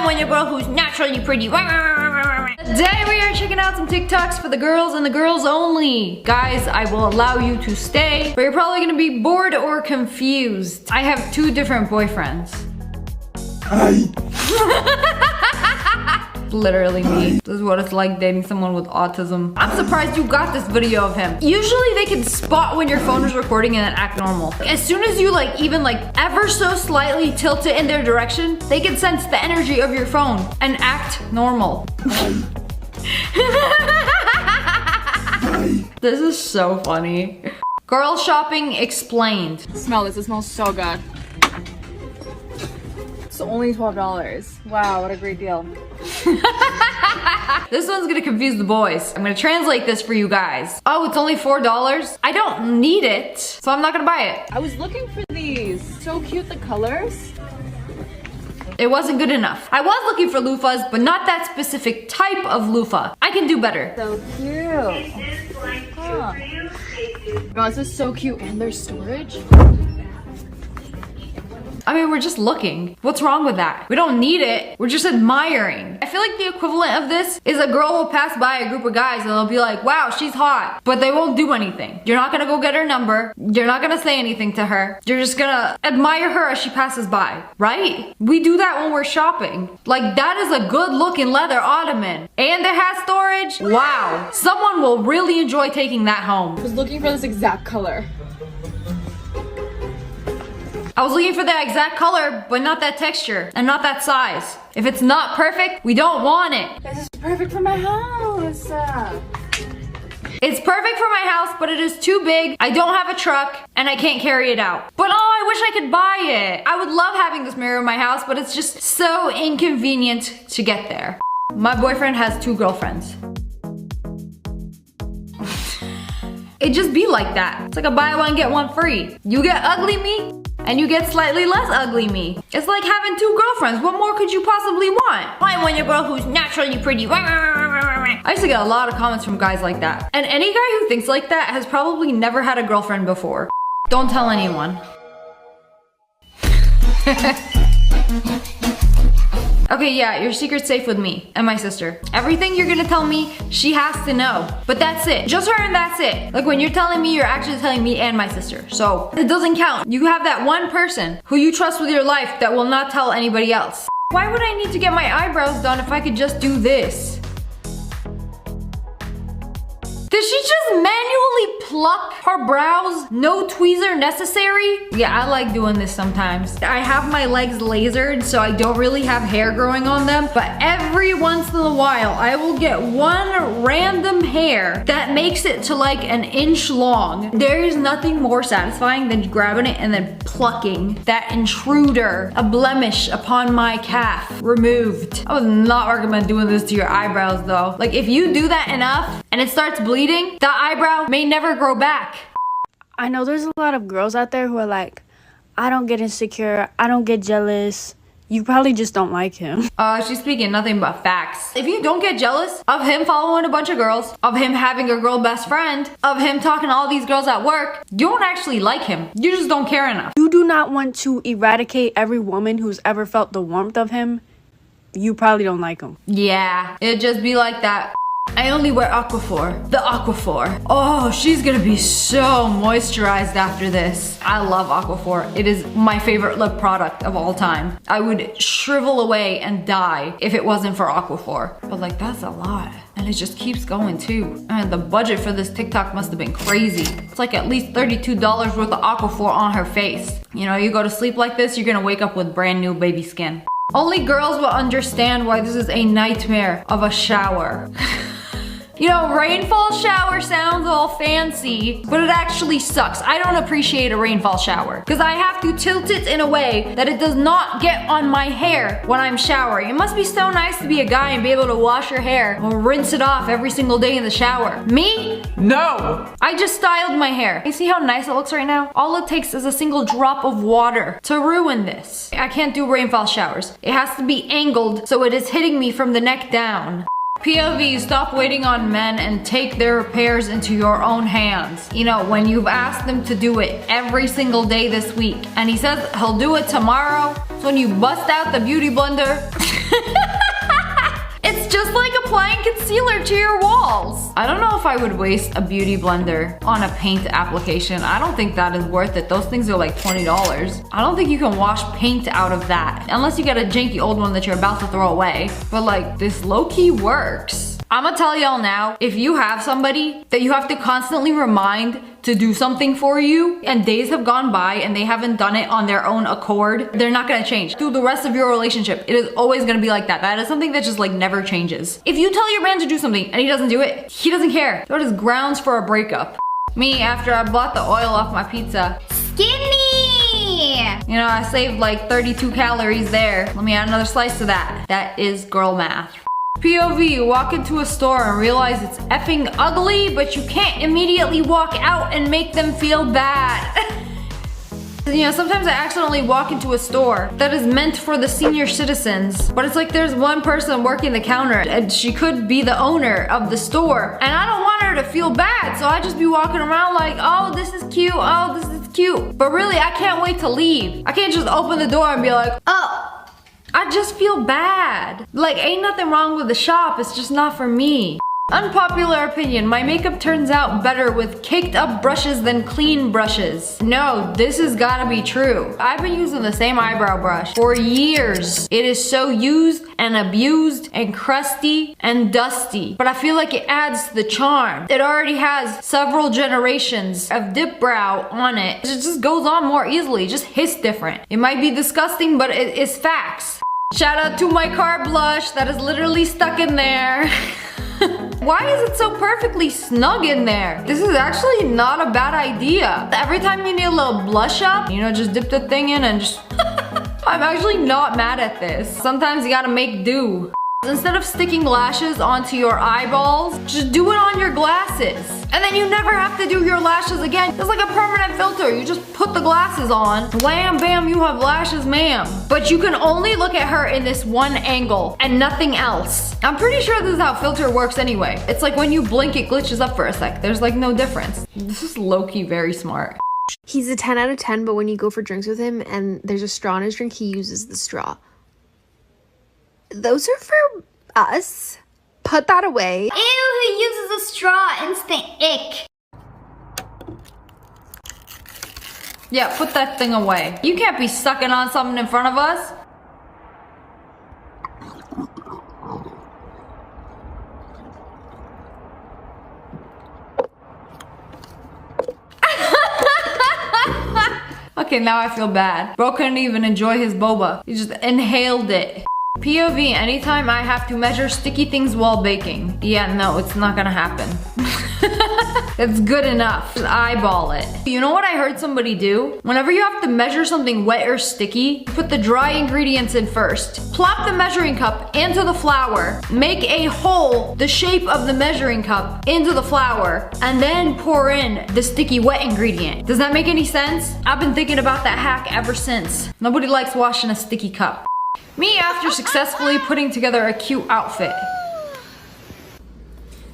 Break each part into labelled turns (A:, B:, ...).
A: want your girl who's naturally pretty. Today we are checking out some TikToks for the girls and the girls only. Guys, I will allow you to stay, but you're probably gonna be bored or confused. I have 2 different boyfriends.
B: Hi.
A: Literally me. This is what it's like dating someone with autism. I'm surprised you got this video of him. Usually they can spot when your phone is recording and then act normal. As soon as you even ever so slightly tilt it in their direction, they can sense the energy of your phone and act normal. This is so funny. Girl shopping explained.
C: Smell this, it smells so good. It's only $12. Wow, what a great deal.
A: This one's gonna confuse the boys. I'm gonna translate this for you guys. Oh, it's only $4? I don't need it, so I'm not gonna buy it.
C: I was looking for these. So cute, the colors.
A: It wasn't good enough. I was looking for loofahs, but not that specific type of loofah. I can do better.
C: So cute. Huh. Oh, this is so cute. And there's storage.
A: I mean, we're just looking. What's wrong with that? We don't need it. We're just admiring. I feel like the equivalent of this is a girl will pass by a group of guys and they'll be like, wow, she's hot. But they won't do anything. You're not gonna go get her number. You're not gonna say anything to her. You're just gonna admire her as she passes by, right? We do that when we're shopping. Like, that is a good looking leather ottoman. And it has storage. Wow. Someone will really enjoy taking that home.
C: I was looking for this exact color.
A: I was looking for that exact color, but not that texture and not that size. If it's not perfect, we don't want it.
C: This is perfect for my house.
A: It's perfect for my house, but it is too big. I don't have a truck and I can't carry it out. But oh, I wish I could buy it. I would love having this mirror in my house, but it's just so inconvenient to get there. My boyfriend has 2 girlfriends. It just be like that. It's like a buy one, get one free. You get ugly me, and you get slightly less ugly me. It's like having 2 girlfriends. What more could you possibly want? I want your girl who's naturally pretty. I used to get a lot of comments from guys like that. And any guy who thinks like that has probably never had a girlfriend before. Don't tell anyone. Okay, yeah, your secret's safe with me and my sister. Everything you're gonna tell me, she has to know. But that's it. Just her and that's it. Like, when you're telling me, you're actually telling me and my sister. So it doesn't count. You have that one person who you trust with your life that will not tell anybody else. Why would I need to get my eyebrows done if I could just do this? Did she just manually pluck her brows? No tweezer necessary? Yeah, I like doing this sometimes. I have my legs lasered, so I don't really have hair growing on them, but every once in a while, I will get one random hair that makes it to like an inch long. There is nothing more satisfying than grabbing it and then plucking that intruder, a blemish upon my calf, removed. I would not recommend doing this to your eyebrows though. Like, if you do that enough and it starts bleeding, that eyebrow may never grow back.
D: I know there's a lot of girls out there who are like, I don't get insecure, I don't get jealous. You probably just don't like him.
A: She's speaking nothing but facts. If you don't get jealous of him following a bunch of girls, of him having a girl best friend, of him talking to all these girls at work, you don't actually like him. You just don't care enough.
D: You do not want to eradicate every woman who's ever felt the warmth of him. You probably don't like him.
A: Yeah, it'd just be like that. I only wear Aquaphor. The Aquaphor. Oh, she's gonna be so moisturized after this. I love Aquaphor. It is my favorite lip product of all time. I would shrivel away and die if it wasn't for Aquaphor. But like, that's a lot. And it just keeps going too. And the budget for this TikTok must have been crazy. It's like at least $32 worth of Aquaphor on her face. You know, you go to sleep like this, you're gonna wake up with brand new baby skin. Only girls will understand why this is a nightmare of a shower. You know, rainfall shower sounds all fancy, but it actually sucks. I don't appreciate a rainfall shower because I have to tilt it in a way that it does not get on my hair when I'm showering. It must be so nice to be a guy and be able to wash your hair or rinse it off every single day in the shower. Me? No! I just styled my hair. You see how nice it looks right now? All it takes is a single drop of water to ruin this. I can't do rainfall showers. It has to be angled so it is hitting me from the neck down. POV, stop waiting on men and take their repairs into your own hands. You know, when you've asked them to do it every single day this week, and he says he'll do it tomorrow, so when you bust out the beauty blender, it's just like applying concealer to your walls. I don't know if I would waste a beauty blender on a paint application. I don't think that is worth it. Those things are like $20. I don't think you can wash paint out of that, unless you get a janky old one that you're about to throw away. But like, this low-key works. I'm gonna tell y'all now, if you have somebody that you have to constantly remind to do something for you, and days have gone by and they haven't done it on their own accord, they're not gonna change. Through the rest of your relationship, it is always gonna be like that. That is something that just like never changes. If you tell your man to do something and he doesn't do it, he doesn't care. That is grounds for a breakup. Me, after I bought the oil off my pizza, skinny! You know, I saved like 32 calories there. Let me add another slice to that. That is girl math. POV, you walk into a store and realize it's effing ugly, but you can't immediately walk out and make them feel bad. You know, sometimes I accidentally walk into a store that is meant for the senior citizens, but it's like there's one person working the counter and she could be the owner of the store, and I don't want her to feel bad, so I just be walking around like, oh, this is cute, oh, this is cute. But really, I can't wait to leave. I can't just open the door and be like, oh, I just feel bad. Like, ain't nothing wrong with the shop, it's just not for me. Unpopular opinion, my makeup turns out better with caked up brushes than clean brushes. No, this has gotta be true. I've been using the same eyebrow brush for years. It is so used and abused and crusty and dusty, but I feel like it adds to the charm. It already has several generations of dip brow on it. It just goes on more easily, it just hits different. It might be disgusting, but it is facts. Shout out to my car blush that is literally stuck in there. Why is it so perfectly snug in there? This is actually not a bad idea. Every time you need a little blush up, you know, just dip the thing in and just... I'm actually not mad at this. Sometimes you gotta make do. Instead of sticking lashes onto your eyeballs, just do it on your glasses. And then you never have to do your lashes again. It's like a permanent filter. You just put the glasses on, wham, bam, you have lashes, ma'am. But you can only look at her in this one angle and nothing else. I'm pretty sure this is how filter works anyway. It's like when you blink, it glitches up for a sec. There's like no difference. This is low-key very smart.
E: He's a 10 out of 10, but when you go for drinks with him and there's a straw in his drink, he uses the straw. Those are for us. Put that away.
F: Ew, who uses a straw? Instant ick.
A: Yeah, put that thing away. You can't be sucking on something in front of us. Okay, now I feel bad. Bro couldn't even enjoy his boba. He just inhaled it. POV, anytime I have to measure sticky things while baking. Yeah, no, it's not gonna happen. It's good enough. Just eyeball it. You know what I heard somebody do? Whenever you have to measure something wet or sticky, put the dry ingredients in first. Plop the measuring cup into the flour. Make a hole the shape of the measuring cup into the flour, and then pour in the sticky wet ingredient. Does that make any sense? I've been thinking about that hack ever since. Nobody likes washing a sticky cup. Me after successfully putting together a cute outfit.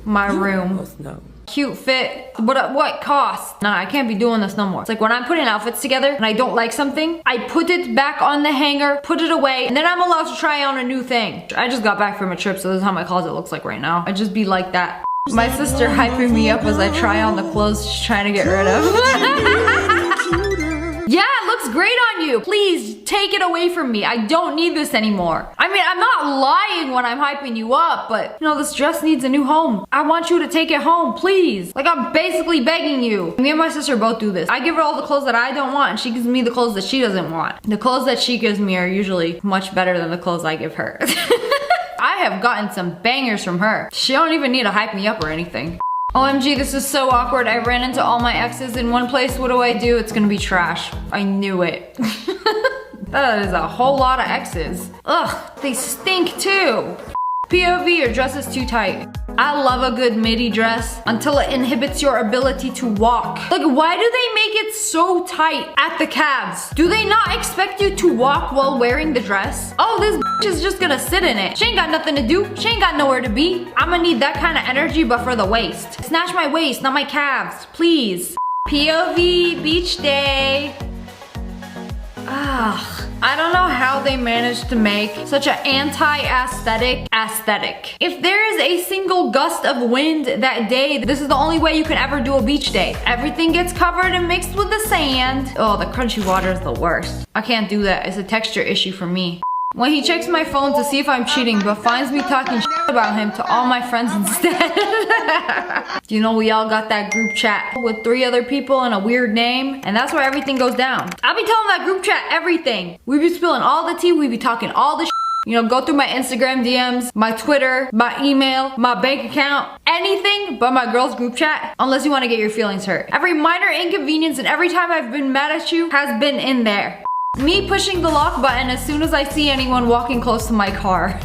A: My room. Cute fit, but at what cost? Nah, I can't be doing this no more. It's like when I'm putting outfits together and I don't like something, I put it back on the hanger, put it away, and then I'm allowed to try on a new thing. I just got back from a trip, so this is how my closet looks like right now. I just be like that. My sister hyping me up as I try on the clothes she's trying to get rid of. Yeah, it looks great on you. Please take it away from me. I don't need this anymore. I mean, I'm not lying when I'm hyping you up, but you know, this dress needs a new home. I want you to take it home, please. Like, I'm basically begging you. Me and my sister both do this. I give her all the clothes that I don't want, and she gives me the clothes that she doesn't want. The clothes that she gives me are usually much better than the clothes I give her. I have gotten some bangers from her. She don't even need to hype me up or anything. OMG, this is so awkward. I ran into all my exes in one place. What do? It's gonna be trash. I knew it. That is a whole lot of exes. Ugh, they stink too. POV, your dress is too tight. I love a good midi dress until it inhibits your ability to walk. Like, why do they make it so tight at the calves? Do they not expect you to walk while wearing the dress? Oh, this bitch is just gonna sit in it. She ain't got nothing to do. She ain't got nowhere to be. I'm gonna need that kind of energy, but for the waist. Snatch my waist, not my calves, please. POV beach day. I don't know how they managed to make such an anti-aesthetic aesthetic. If there is a single gust of wind that day, this is the only way you can ever do a beach day. Everything gets covered and mixed with the sand. Oh, the crunchy water is the worst. I can't do that. It's a texture issue for me. When he checks my phone to see if I'm cheating, but finds me talking shit about him to all my friends instead. You know, we all got that group chat with 3 other people and a weird name, and that's where everything goes down. I'll be telling that group chat everything. We be spilling all the tea, we be talking all the shit. You know, go through my Instagram DMs, my Twitter, my email, my bank account, anything but my girls group chat, unless you want to get your feelings hurt. Every minor inconvenience and every time I've been mad at you has been in there. Me pushing the lock button as soon as I see anyone walking close to my car.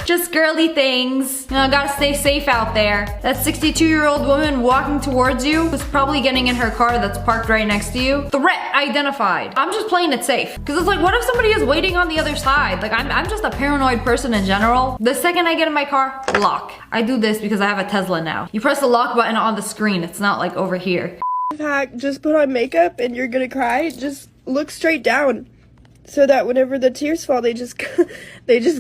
A: Just girly things. You know, gotta stay safe out there. That 62-year-old woman walking towards you is probably getting in her car that's parked right next to you. Threat identified. I'm just playing it safe. Cause it's like, what if somebody is waiting on the other side? Like, I'm just a paranoid person in general. The second I get in my car, lock. I do this because I have a Tesla now. You press the lock button on the screen. It's not like over here.
G: Hack, just put on makeup and you're gonna cry. Just look straight down so that whenever the tears fall, they just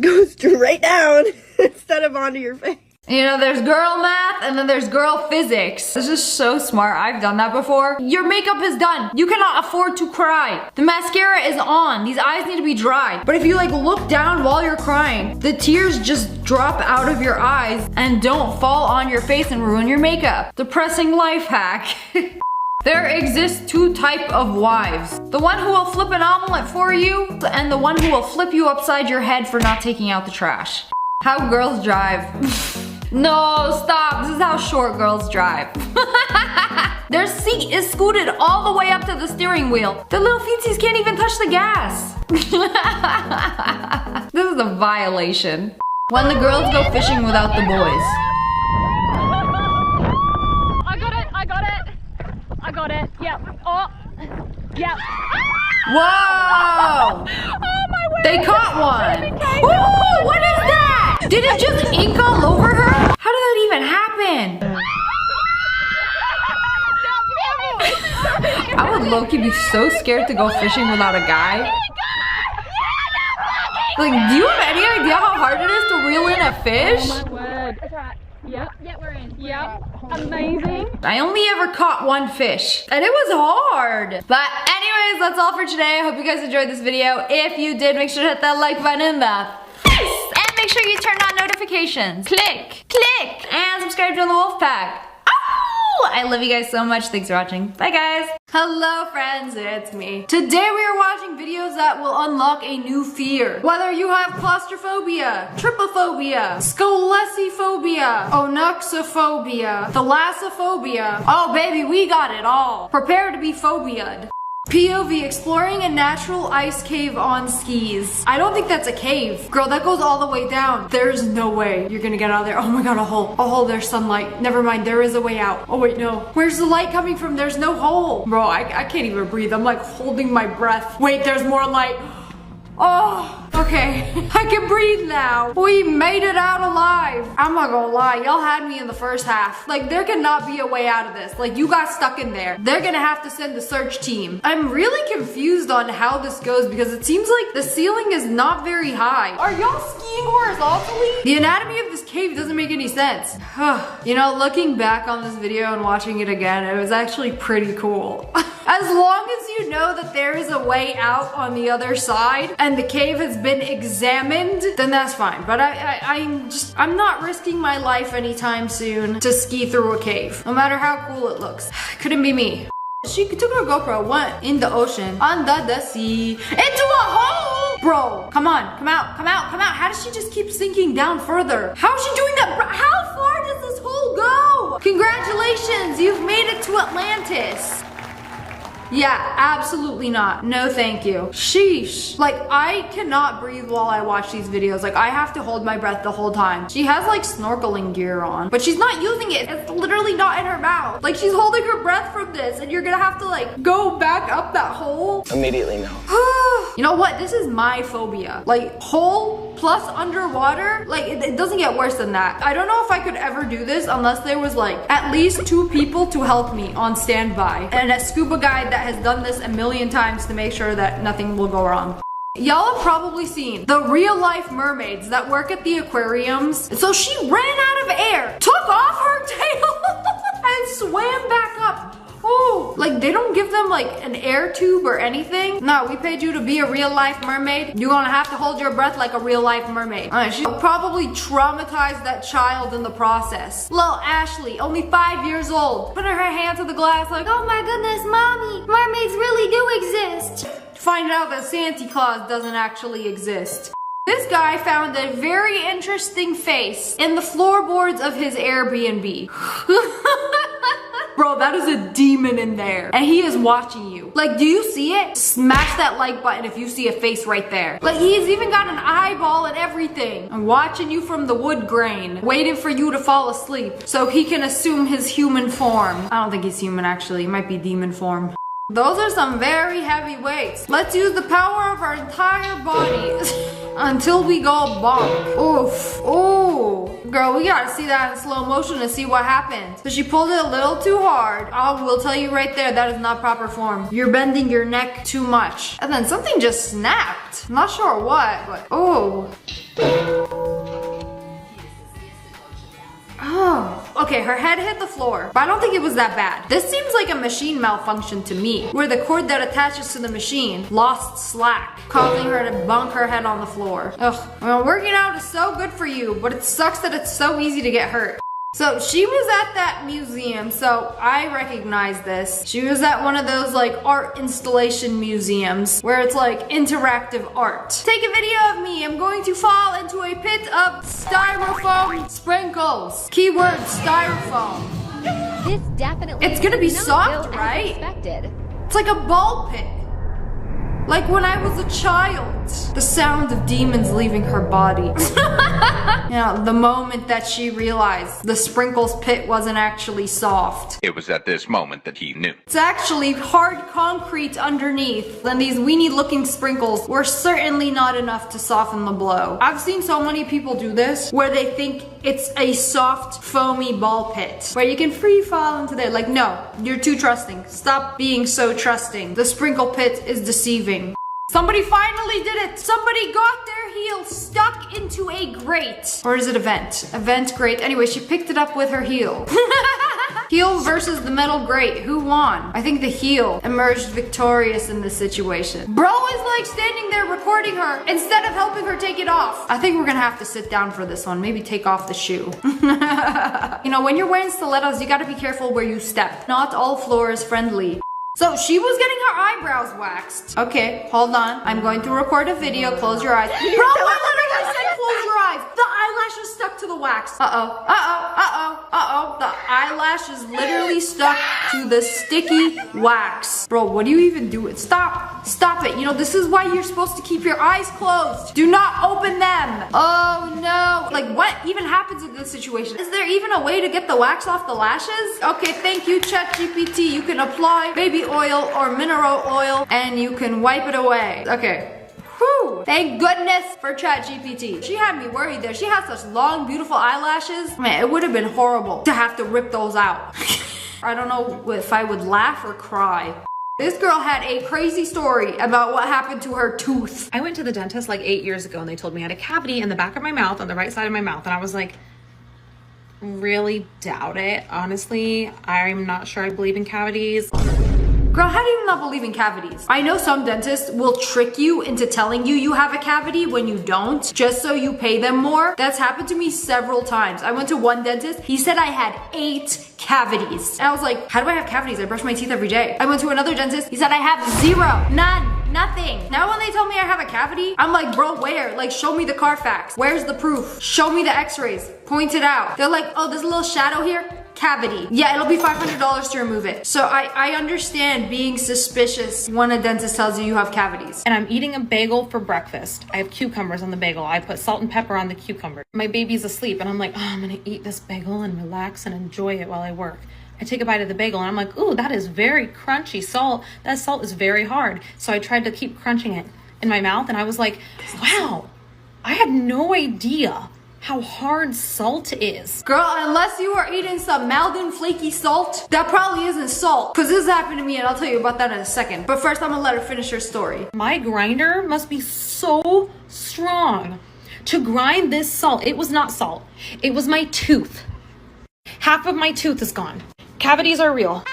G: go straight down instead of onto your face.
A: You know, there's girl math and then there's girl physics. This is so smart. I've done that before. Your makeup is done. You cannot afford to cry. The mascara is on. These eyes need to be dry. But if you like look down while you're crying, the tears just drop out of your eyes and don't fall on your face and ruin your makeup. Depressing life hack. There exists 2 types of wives. The one who will flip an omelet for you and the one who will flip you upside your head for not taking out the trash. How girls drive. No, stop. This is how short girls drive. Their seat is scooted all the way up to the steering wheel. The little feetsies can't even touch the gas. This is a violation. When the girls go fishing without the boys.
H: I got it. Yep. Oh. Yep.
A: Whoa!
H: Oh my word!
A: They caught one. Ooh, what is that? Did it just ink all over her? How did that even happen? I would low-key be so scared to go fishing without a guy. Like, do you have any idea how hard it is to reel in a fish?
H: Oh my word. Yep. Yep, we're in. Yep. Amazing.
A: I only ever caught 1 fish, and it was hard. But anyways, that's all for today. I hope you guys enjoyed this video. If you did, make sure to hit that like button in the face, and make sure you turn on notifications. Click, click, and subscribe to the Wolf Pack. I love you guys so much. Thanks for watching. Bye, guys. Hello, friends. It's me. Today we are watching videos that will unlock a new fear. Whether you have claustrophobia, trypophobia, scoliophobia, onyxophobia, thalassophobia. Oh, baby, we got it all. Prepare to be phobia'd. POV exploring a natural ice cave on skis. I don't think that's a cave. Girl, that goes all the way down. There's no way you're gonna get out of there. Oh my god, a hole. A hole, there's sunlight. Never mind, there is a way out. Oh wait, no. Where's the light coming from? There's no hole. Bro, I can't even breathe. I'm like holding my breath. Wait, there's more light. Oh, okay. I can breathe now. We made it out alive. I'm not gonna lie, y'all had me in the first half. Like, there cannot be a way out of this. Like, you got stuck in there. They're gonna have to send the search team. I'm really confused on how this goes because it seems like the ceiling is not very high. Are y'all skiing horizontally? The anatomy of this cave doesn't make any sense. You know, looking back on this video and watching it again, it was actually pretty cool. As long as you know that there is a way out on the other side and the cave has been examined, then that's fine. But I'm not risking my life anytime soon to ski through a cave, no matter how cool it looks. Couldn't be me. She took her GoPro, went in the ocean, under the sea, into a hole! Bro, come on, come out, come out, come out. How does she just keep sinking down further? How is she doing that? How far does this hole go? Congratulations, you've made it to Atlantis. Yeah, absolutely not. No thank you. Sheesh. Like, I cannot breathe while I watch these videos. Like, I have to hold my breath the whole time. She has like snorkeling gear on, but she's not using it. It's literally not in her mouth. Like, she's holding her breath from this, and you're gonna have to like go back up that hole.
B: Immediately no.
A: You know what? This is my phobia. Like, hole plus underwater, like it doesn't get worse than that. I don't know if I could ever do this unless there was like at least 2 people to help me on standby, and a scuba guide that has done this a million times to make sure that nothing will go wrong. Y'all have probably seen the real life mermaids that work at the aquariums. So she ran out of air, took off her tail, and swam back up. Oh, like they don't give them like an air tube or anything. No, we paid you to be a real life mermaid. You're gonna have to hold your breath like a real life mermaid. She probably traumatized that child in the process. Little Ashley, only 5 years old, putting her hand to the glass like,
F: Oh my goodness, mommy, mermaids really do exist.
A: find out that Santa Claus doesn't actually exist. This guy found a very interesting face in the floorboards of his Airbnb. Bro, that is a demon in there. And he is watching you. Like, do you see it? Smash that like button if you see a face right there. Like, he's even got an eyeball and everything. I'm watching you from the wood grain, waiting for you to fall asleep so he can assume his human form. I don't think he's human, actually. He might be demon form. Those are some very heavy weights. Let's use the power of our entire body until we go bonk. Oof. Ooh. Girl, we gotta see that in slow motion to see what happened. So she pulled it a little too hard. I will tell you right there, that is not proper form. You're bending your neck too much. And then something just snapped. I'm not sure what, but oh. Oh, okay, her head hit the floor, but I don't think it was that bad. This seems like a machine malfunction to me, where the cord that attaches to the machine lost slack, causing her to bonk her head on the floor. Ugh, well, working out is so good for you, but it sucks that it's so easy to get hurt. So she was at that museum, so I recognize this. She was at one of those like art installation museums where it's like interactive art. Take a video of me. I'm going to fall into a pit of styrofoam sprinkles. Keyword styrofoam.
I: This definitely
A: It's gonna be
I: did not
A: soft,
I: go as
A: right?
I: expected.
A: It's like a ball pit. Like when I was a child. The sound of demons leaving her body. You know, the moment that she realized the sprinkles pit wasn't actually soft.
J: It was at this moment that he knew.
A: It's actually hard concrete underneath. And these weenie looking sprinkles were certainly not enough to soften the blow. I've seen so many people do this where they think it's a soft, foamy ball pit where you can free fall into there. Like, no, you're too trusting. Stop being so trusting. The sprinkle pit is deceiving. Somebody finally did it! Somebody got their heel stuck into a grate. Or is it a vent? A vent grate. Anyway, she picked it up with her heel. Heel versus the metal grate. Who won? I think the heel emerged victorious in this situation. Bro is like standing there recording her instead of helping her take it off. I think we're gonna have to sit down for this one. Maybe take off the shoe. You know, when you're wearing stilettos, you gotta be careful where you step. Not all floor is friendly. So she was getting her eyebrows waxed. Okay, hold on. I'm going to record a video. Close your eyes. Bro, I literally said close your eyes. The eyelash is stuck to the wax. Uh-oh, uh-oh, uh-oh, uh-oh. The eyelash is literally stuck to the sticky wax. Bro, what do you even do? Stop. Stop it. You know, this is why you're supposed to keep your eyes closed. Do not open them. Oh, no. Like, what even happens in this situation? Is there even a way to get the wax off the lashes? Okay, thank you, ChatGPT. You can apply baby oil or mineral oil and you can wipe it away. Okay. Whew. Thank goodness for ChatGPT. She had me worried there. She has such long, beautiful eyelashes. Man, it would have been horrible to have to rip those out. I don't know if I would laugh or cry. This girl had a crazy story about what happened to her tooth.
K: I went to the dentist like 8 years ago and they told me I had a cavity in the back of my mouth, on the right side of my mouth. And I was like, really doubt it. Honestly, I'm not sure I believe in cavities.
A: Girl, how do you not believe in cavities? I know some dentists will trick you into telling you you have a cavity when you don't, just so you pay them more. That's happened to me several times. I went to one dentist, he said I had 8 cavities. And I was like, how do I have cavities? I brush my teeth every day. I went to another dentist, he said I have 0, none, nothing. Now when they tell me I have a cavity, I'm like, bro, where? Like, show me the Carfax. Where's the proof? Show me the x-rays. Point it out. They're like, oh, there's a little shadow here. cavity. Yeah, it'll be $500 to remove it. So I understand being suspicious when a dentist tells you have cavities.
K: And I'm eating a bagel for breakfast. I have cucumbers on the bagel. I put salt and pepper on the cucumber. My baby's asleep and I'm like, oh, I'm gonna eat this bagel and relax and enjoy it while I work. I take a bite of the bagel and I'm like, ooh, that is very crunchy salt. That salt is very hard. So I tried to keep crunching it in my mouth and I was like, wow, I had no idea how hard salt is.
A: Girl, unless you are eating some Maldon flaky salt, that probably isn't salt. Cause this happened to me and I'll tell you about that in a second. But first I'm gonna let her finish her story.
K: My grinder must be so strong to grind this salt. It was not salt. It was my tooth. Half of my tooth is gone. Cavities are real.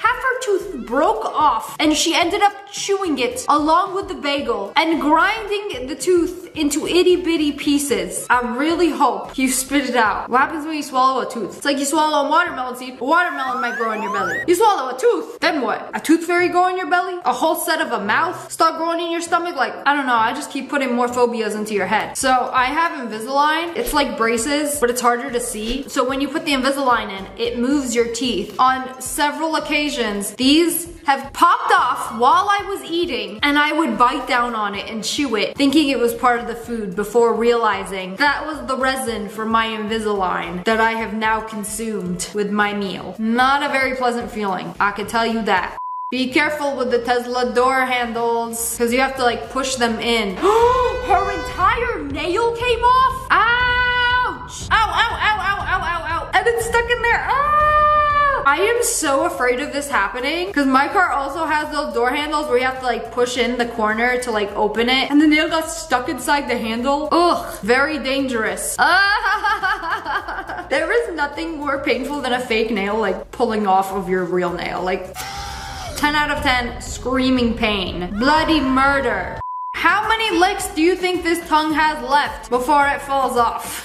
A: Half her tooth broke off and she ended up chewing it along with the bagel and grinding the tooth into itty bitty pieces. I really hope you spit it out. What happens when you swallow a tooth? It's like you swallow a watermelon seed. A watermelon might grow in your belly. You swallow a tooth, then what? A tooth fairy grow in your belly? A whole set of a mouth start growing in your stomach? Like, I don't know, I just keep putting more phobias into your head. So I have Invisalign. It's like braces, but it's harder to see. So when you put the Invisalign in, it moves your teeth. On several occasions, these have popped off while I was eating and I would bite down on it and chew it, thinking it was part of the food before realizing that was the resin for my Invisalign that I have now consumed with my meal. Not a very pleasant feeling, I can tell you that. Be careful with the Tesla door handles because you have to like push them in. Her entire nail came off? Ouch! Ow, ow, ow, ow, ow, ow, ow. And it's stuck in there. Ah! I am so afraid of this happening because my car also has those door handles where you have to like push in the corner to like open it and the nail got stuck inside the handle. Ugh, very dangerous. There is nothing more painful than a fake nail like pulling off of your real nail. Like 10 out of 10, screaming pain. Bloody murder. How many licks do you think this tongue has left before it falls off?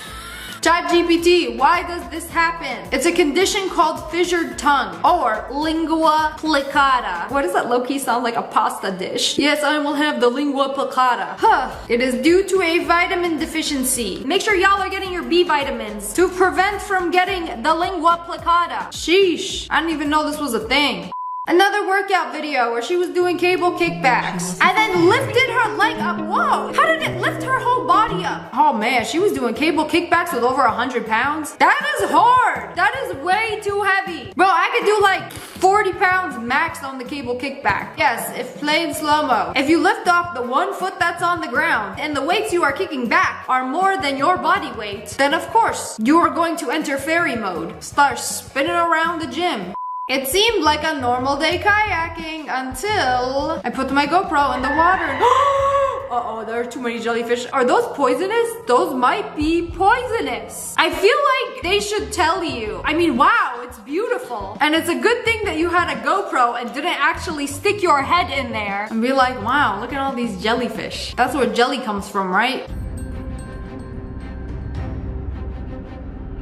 A: ChatGPT, why does this happen? It's a condition called fissured tongue or lingua plicata. What does that low-key sound like a pasta dish? Yes, I will have the lingua plicata. Huh. It is due to a vitamin deficiency. Make sure y'all are getting your B vitamins to prevent from getting the lingua plicata. Sheesh. I didn't even know this was a thing. Another workout video where she was doing cable kickbacks and then lifted her leg up. Whoa, how did it lift her whole body up? Oh man, she was doing cable kickbacks with over 100 pounds. That is hard. That is way too heavy. Bro, I could do like 40 pounds max on the cable kickback. Yes, if played slow-mo. If you lift off the 1 foot that's on the ground and the weights you are kicking back are more than your body weight, then of course you are going to enter fairy mode. Start spinning around the gym. It seemed like a normal day kayaking until I put my GoPro in the water and uh-oh, there are too many jellyfish. Are those poisonous? Those might be poisonous. I feel like they should tell you. I mean, wow, it's beautiful. And it's a good thing that you had a GoPro and didn't actually stick your head in there and be like, wow, look at all these jellyfish. That's where jelly comes from, right?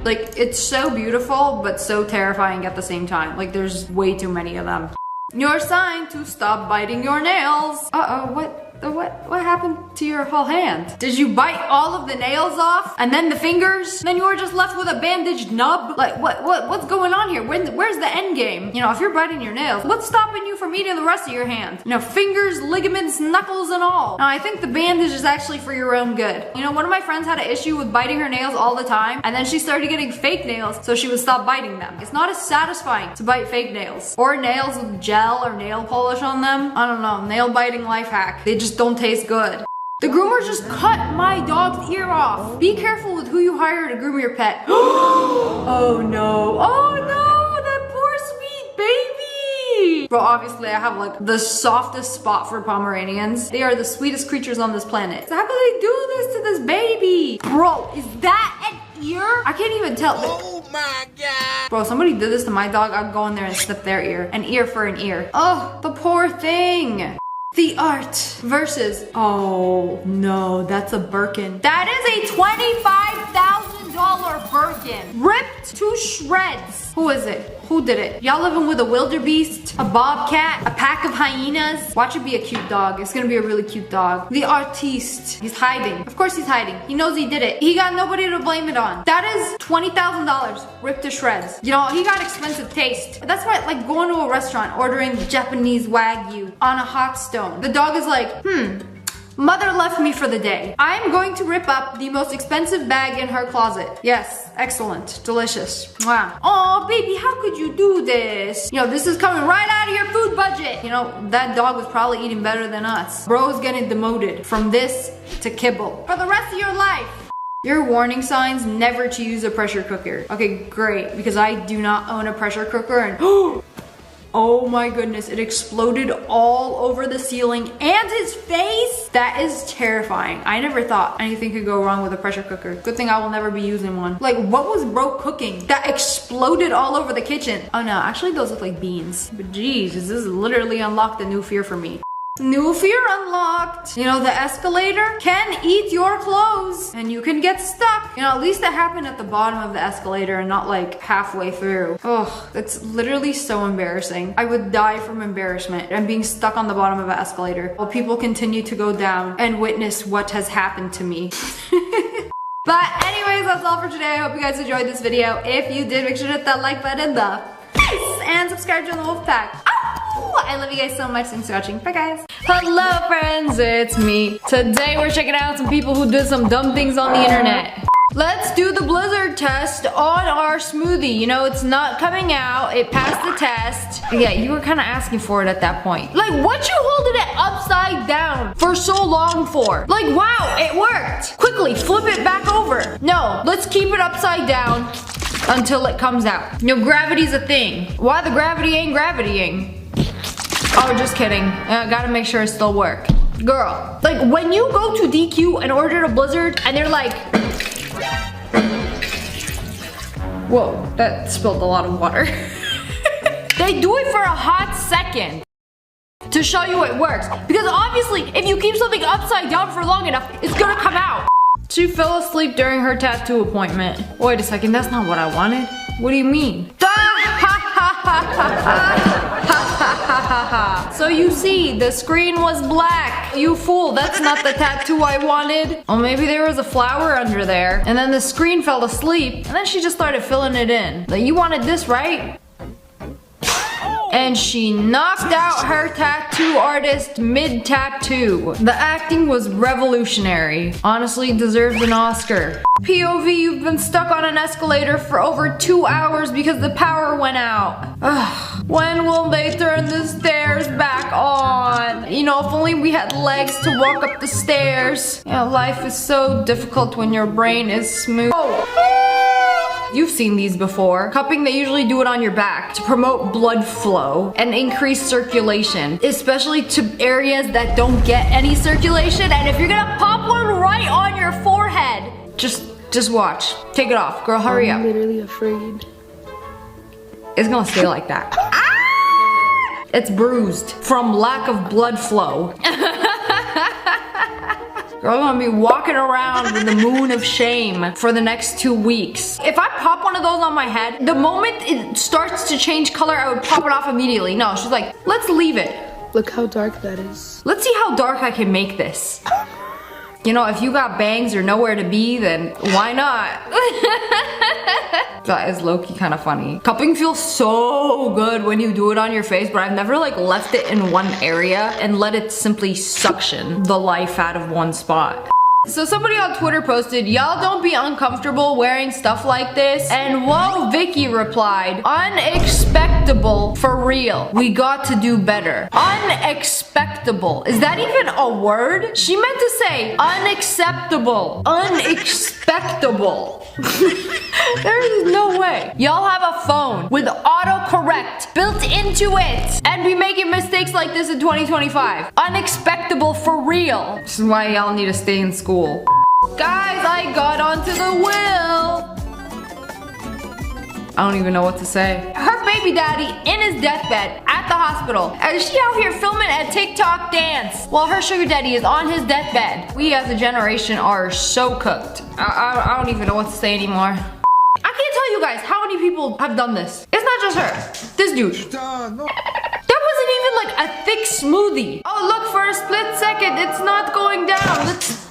A: Like, it's so beautiful, but so terrifying at the same time. Like, there's way too many of them. Your sign to stop biting your nails. Uh-oh, what happened to your whole hand? Did you bite all of the nails off? And then the fingers? Then you were just left with a bandaged nub? Like, what's going on here? Where's the end game? You know, if you're biting your nails, what's stopping you from eating the rest of your hand? You know, fingers, ligaments, knuckles, and all. Now, I think the bandage is actually for your own good. You know, one of my friends had an issue with biting her nails all the time, and then she started getting fake nails, so she would stop biting them. It's not as satisfying to bite fake nails. Or nails with gel or nail polish on them. I don't know, nail biting life hack. They just don't taste good. The groomer just cut my dog's ear off. Be careful with who you hire to groom your pet. Oh no. Oh no, that poor sweet baby. Bro, obviously I have like the softest spot for Pomeranians. They are the sweetest creatures on this planet. So how could they do this to this baby? Bro, is that an ear? I can't even tell.
B: Oh my god.
A: Bro, somebody did this to my dog. I'd go in there and snip their ear. An ear for an ear. Oh, the poor thing. The art versus, oh no, that's a Birkin. That is a $25,000 Bergen. Ripped to shreds. Who is it? Who did it? Y'all living with a wildebeest, a bobcat, a pack of hyenas? Watch it be a cute dog. It's gonna be a really cute dog. The artiste. He's hiding. Of course he's hiding. He knows he did it. He got nobody to blame it on. That is $20,000 ripped to shreds. You know, he got expensive taste. That's why, like going to a restaurant, ordering Japanese Wagyu on a hot stone. The dog is like, mother left me for the day. I'm going to rip up the most expensive bag in her closet. Yes, excellent, delicious. Wow. Oh, baby, how could you do this? You know, this is coming right out of your food budget. You know, that dog was probably eating better than us. Bro's getting demoted from this to kibble for the rest of your life. Your warning signs, never to use a pressure cooker. Okay, great, because I do not own a pressure cooker and oh my goodness, it exploded all over the ceiling and his face. That is terrifying. I never thought anything could go wrong with a pressure cooker. Good thing I will never be using one. Like, what was bro cooking that exploded all over the kitchen? Oh no, actually those look like beans. But geez, this is literally unlocked a new fear for me. New fear unlocked. You know, the escalator can eat your clothes and you can get stuck. You know, at least that happened at the bottom of the escalator and not like halfway through. Oh, that's literally so embarrassing. I would die from embarrassment and being stuck on the bottom of an escalator while people continue to go down and witness what has happened to me. But anyways, that's all for today. I hope you guys enjoyed this video. If you did, make sure to hit that like button in the face and subscribe to the Wolf Pack. I love you guys so much. Thanks for watching. Bye, guys. Hello, friends. It's me. Today, we're checking out some people who did some dumb things on the internet. Let's do the blizzard test on our smoothie. You know, it's not coming out. It passed the test. Yeah, you were kind of asking for it at that point. Like, what you holding it upside down for so long for? Like, wow, it worked. Quickly, flip it back over. No, let's keep it upside down until it comes out. You know, gravity's a thing. Why the gravity ain't gravitying? Oh, just kidding. Gotta make sure it still works. Girl, like when you go to DQ and order a blizzard and they're like, whoa, that spilled a lot of water. They do it for a hot second to show you it works. Because obviously, if you keep something upside down for long enough, it's gonna come out. She fell asleep during her tattoo appointment. Wait a second, that's not what I wanted. What do you mean? So you see, the screen was black. You fool, that's not the tattoo I wanted. Well, maybe there was a flower under there, and then the screen fell asleep, and then she just started filling it in. Like, you wanted this, right? And she knocked out her tattoo artist mid-tattoo. The acting was revolutionary. Honestly, deserves an Oscar. POV, you've been stuck on an escalator for over 2 hours because the power went out. Ugh. When will they turn the stairs back on? You know, if only we had legs to walk up the stairs. You know, life is so difficult when your brain is smooth. Oh. You've seen these before. Cupping, they usually do it on your back to promote blood flow and increase circulation, especially to areas that don't get any circulation. And if you're gonna pop one right on your forehead, just watch. Take it off, girl, hurry up.
G: I'm literally afraid.
A: It's gonna stay like that. Ah! It's bruised from lack of blood flow. Girl, I'm gonna be walking around with the moon of shame for the next 2 weeks. If I pop one of those on my head, the moment it starts to change color, I would pop it off immediately. No, she's like, let's leave it.
G: Look how dark that is.
A: Let's see how dark I can make this. You know, if you got bangs or nowhere to be, then why not? That is low-key kind of funny. Cupping feels so good when you do it on your face, but I've never like left it in one area and let it simply suction the life out of one spot. So somebody on Twitter posted, y'all don't be uncomfortable wearing stuff like this. And whoa, Vicky replied, unexpectable for real. We got to do better. Unexpectable. Is that even a word? She meant to say unacceptable. Unexpectable. There is no way. Y'all have a phone with autocorrect built into it and be making mistakes like this in 2025. Unexpectable for real. This is why y'all need to stay in school. Guys, I got onto the wheel. I don't even know what to say. Her baby daddy in his deathbed at the hospital. And she out here filming a TikTok dance while her sugar daddy is on his deathbed. We as a generation are so cooked. I don't even know what to say anymore. you guys, how many people have done this? It's not just her. This dude. That wasn't even like a thick smoothie. Oh, look, for a split second, it's not going down. Let's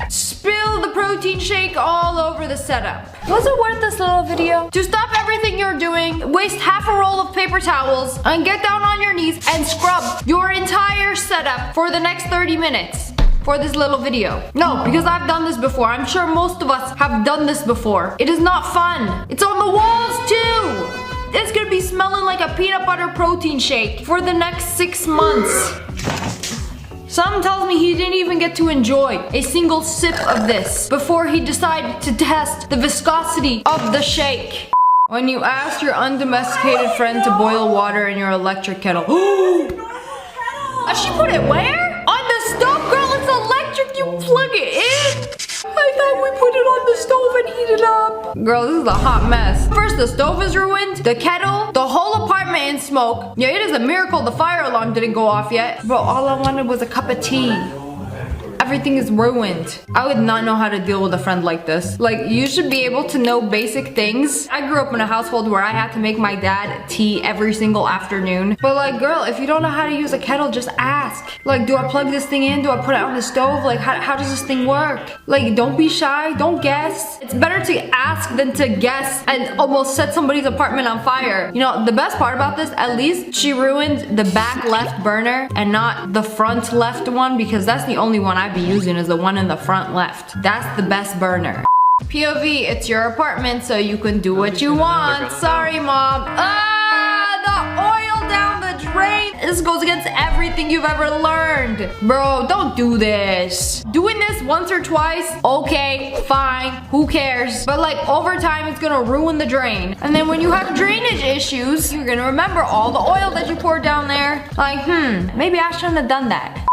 A: spill the protein shake all over the setup. Was it worth this little video? To stop everything you're doing, waste half a roll of paper towels, and get down on your knees and scrub your entire setup for the next 30 minutes. For this little video. No, because I've done this before. I'm sure most of us have done this before. It is not fun. It's on the walls too. It's gonna be smelling like a peanut butter protein shake for the next 6 months. Some tells me he didn't even get to enjoy a single sip of this before he decided to test the viscosity of the shake. When you ask your undomesticated friend to boil water in your electric kettle. She put it where? On the stove, girl, it's electric, you plug it in. I thought we put it on the stove and heat it up. Girl, this is a hot mess. First, the stove is ruined, the kettle, the whole apartment in smoke. Yeah, it is a miracle the fire alarm didn't go off yet. Bro, all I wanted was a cup of tea. Everything is ruined. I would not know how to deal with a friend like this. Like, you should be able to know basic things. I grew up in a household where I had to make my dad tea every single afternoon. But like, girl, if you don't know how to use a kettle, just ask. Like, do I plug this thing in? Do I put it on the stove? Like, how does this thing work? Like, don't be shy, don't guess. It's better to ask than to guess and almost set somebody's apartment on fire. You know, the best part about this, at least she ruined the back left burner and not the front left one, because that's the only one I've been using, is the one in the front left. That's the best burner. POV, it's your apartment, so you can do what you want. Sorry, mom. The oil down the drain. This goes against everything you've ever learned. Bro, don't do this. Doing this once or twice, okay, fine, who cares? But like, over time, it's gonna ruin the drain. And then when you have drainage issues, you're gonna remember all the oil that you poured down there. Like, maybe I shouldn't have done that.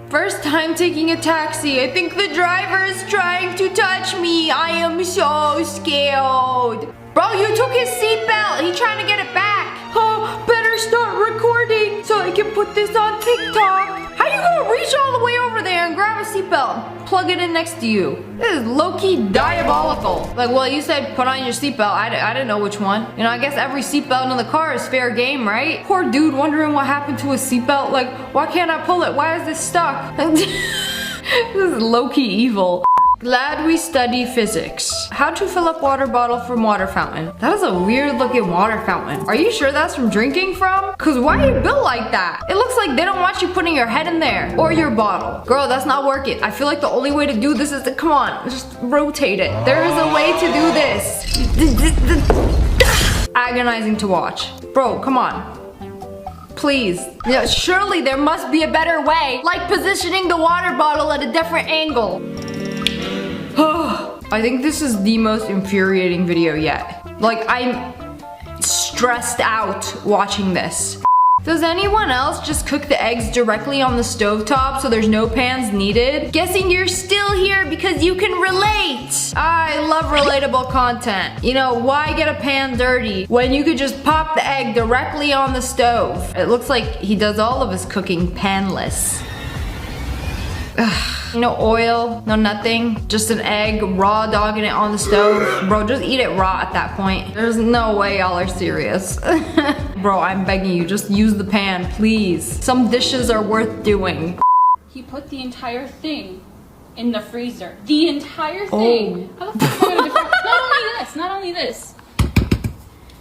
A: First time taking a taxi. I think the driver is trying to touch me. I am so scared. Bro, you took his seatbelt. He's trying to get it back. Oh, better start recording so I can put this on TikTok. How you gonna reach all the way over there and grab a seatbelt? Plug it in next to you. This is low-key diabolical. Like, well, you said put on your seatbelt. I didn't know which one. You know, I guess every seatbelt in the car is fair game, right? Poor dude wondering what happened to his seatbelt. Like, why can't I pull it? Why is this stuck? This is low-key evil. Glad we study physics. How to fill up water bottle from water fountain. That is a weird looking water fountain. Are you sure that's from drinking from? Cause why are you built like that? It looks like they don't want you putting your head in there or your bottle. Girl, that's not working. I feel like the only way to do this is to, come on, just rotate it. There is a way to do this. Agonizing to watch. Bro, come on. Please. Yeah, surely there must be a better way. Like positioning the water bottle at a different angle. I think this is the most infuriating video yet. Like, I'm stressed out watching this. Does anyone else just cook the eggs directly on the stovetop so there's no pans needed? Guessing you're still here because you can relate. I love relatable content. You know, why get a pan dirty when you could just pop the egg directly on the stove? It looks like he does all of his cooking panless. Ugh. No oil, no nothing, just an egg, raw dogging it on the stove. Bro, just eat it raw at that point. There's no way y'all are serious. Bro, I'm begging you, just use the pan, please. Some dishes are worth doing.
H: He put the entire thing in the freezer. The entire thing. Oh. How the fuck am I gonna not only this.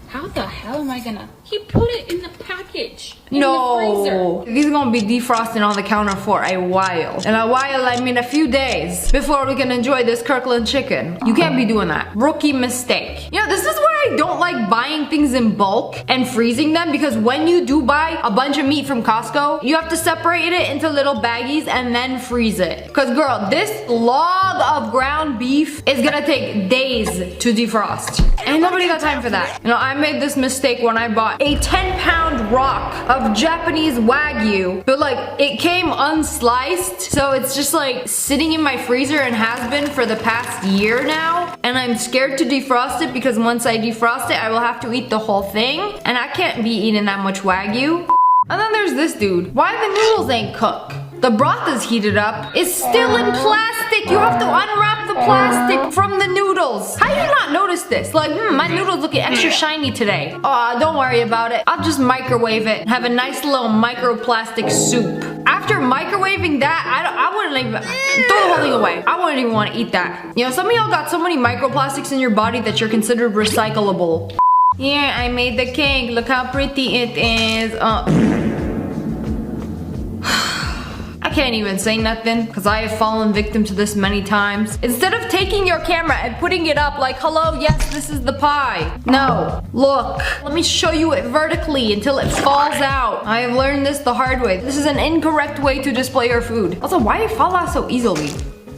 H: How the hell am I gonna? He put it in the package. In the freezer.
A: These are gonna be defrosting on the counter for a while. And a while, I mean a few days before we can enjoy this Kirkland chicken. You can't be doing that. Rookie mistake. You know, this is why I don't like buying things in bulk and freezing them, because when you do buy a bunch of meat from Costco, you have to separate it into little baggies and then freeze it. Cause girl, this log of ground beef is gonna take days to defrost. Ain't nobody got time for that. You know, I made this mistake when I bought a 10-pound rock of Japanese Wagyu, but like it came unsliced, so it's just like sitting in my freezer and has been for the past year now, and I'm scared to defrost it because once I defrost it, I will have to eat the whole thing, and I can't be eating that much Wagyu. And then there's this dude. Why the noodles ain't cooked? The broth is heated up. It's still in plastic. You have to unwrap the plastic from the noodles. noodles. How do you not notice this? Like, my noodles looking extra shiny today. Don't worry about it. I'll just microwave it and have a nice little microplastic soup. After microwaving that, I wouldn't even throw the whole thing away. I wouldn't even want to eat that. You know, some of y'all got so many microplastics in your body that you're considered recyclable. Yeah, I made the cake. Look how pretty it is. I can't even say nothing because I have fallen victim to this many times. Instead of taking your camera and putting it up like, hello, yes, this is the pie. No, look, let me show you it vertically until it falls out. I have learned this the hard way. This is an incorrect way to display your food. Also, why it fall out so easily?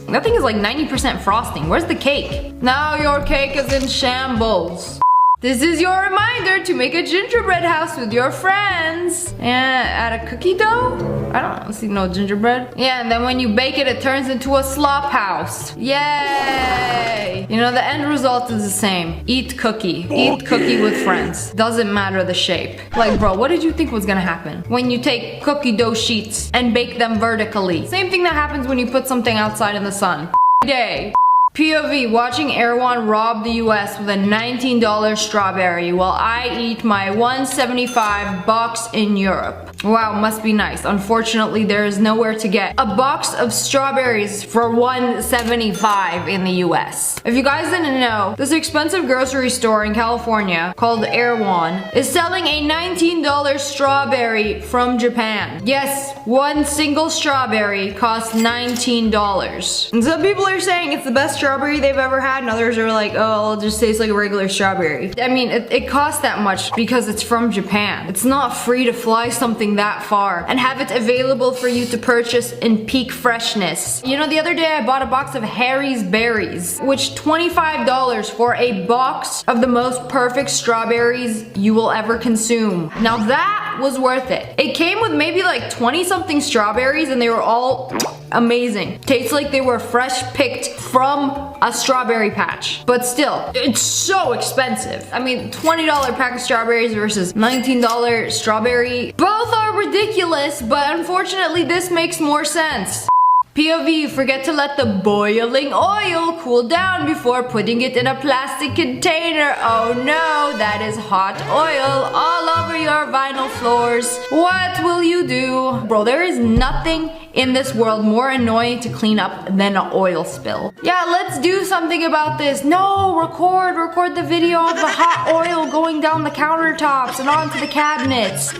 A: That thing is like 90% frosting. Where's the cake? Now your cake is in shambles. This is your reminder to make a gingerbread house with your friends. And add a cookie dough? I don't see no gingerbread. Yeah, and then when you bake it, it turns into a slop house. Yay! You know, the end result is the same. Eat cookie. Eat cookie with friends. Doesn't matter the shape. Like, bro, what did you think was gonna happen when you take cookie dough sheets and bake them vertically? Same thing that happens when you put something outside in the sun. Day. POV, watching Erwan rob the US with a $19 strawberry while I eat my $1.75 box in Europe. Wow, must be nice. Unfortunately, there is nowhere to get a box of strawberries for $1.75 in the US. If you guys didn't know, this expensive grocery store in California called Erwan is selling a $19 strawberry from Japan. Yes, one single strawberry costs $19. And some people are saying it's the best strawberry they've ever had, and others are like, oh, it'll just taste like a regular strawberry. I mean, it costs that much because it's from Japan. It's not free to fly something that far and have it available for you to purchase in peak freshness. You know, the other day I bought a box of Harry's Berries, which $25 for a box of the most perfect strawberries you will ever consume. Now that was worth it. It came with maybe like 20 something strawberries and they were all amazing. Tastes like they were fresh picked from a strawberry patch. But still, it's so expensive. I mean, $20 pack of strawberries versus $19 strawberry. Both are ridiculous, but unfortunately this makes more sense. POV, forget to let the boiling oil cool down before putting it in a plastic container. Oh no, that is hot oil all over your vinyl floors. What will you do? Bro, there is nothing in this world more annoying to clean up than an oil spill. Yeah, let's do something about this. No, record the video of the hot oil going down the countertops and onto the cabinets.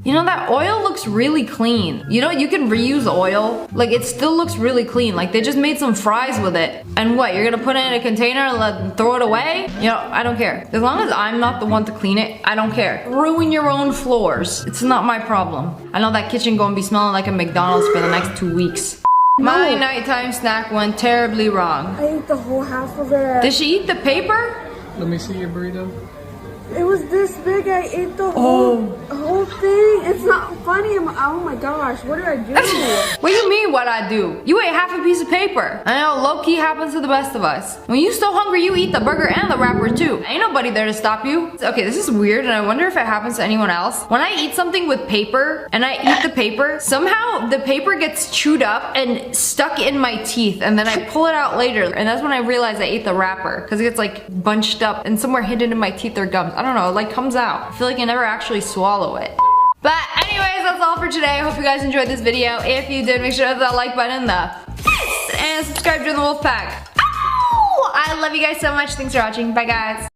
A: You know, that oil looks really clean. You know, you can reuse oil. Like, it still looks really clean. Like, they just made some fries with it. And what, you're gonna put it in a container and throw it away? You know, I don't care. As long as I'm not the one to clean it, I don't care. Ruin your own floors. It's not my problem. I know that kitchen gonna be smelling like a McDonald's for the next 2 weeks. My nighttime snack went terribly wrong.
G: I ate the whole half of it.
A: Did she eat the paper?
L: Let me see your burrito.
G: It was this big. I ate the whole thing. It's not funny. Oh my gosh, what did I do?
A: What do you mean what I do? You ate half a piece of paper. I know, low-key happens to the best of us. When you so hungry, you eat the burger and the wrapper too. Ain't nobody there to stop you. Okay, this is weird and I wonder if it happens to anyone else. When I eat something with paper and I eat the paper, somehow the paper gets chewed up and stuck in my teeth and then I pull it out later and that's when I realize I ate the wrapper because it gets like bunched up and somewhere hidden in my teeth or gums. I don't know, it like comes out. I feel like I never actually swallow it. But anyways, that's all for today. I hope you guys enjoyed this video. If you did, make sure to hit that like button, and subscribe to the Wolf Pack. Ow! I love you guys so much. Thanks for watching. Bye guys.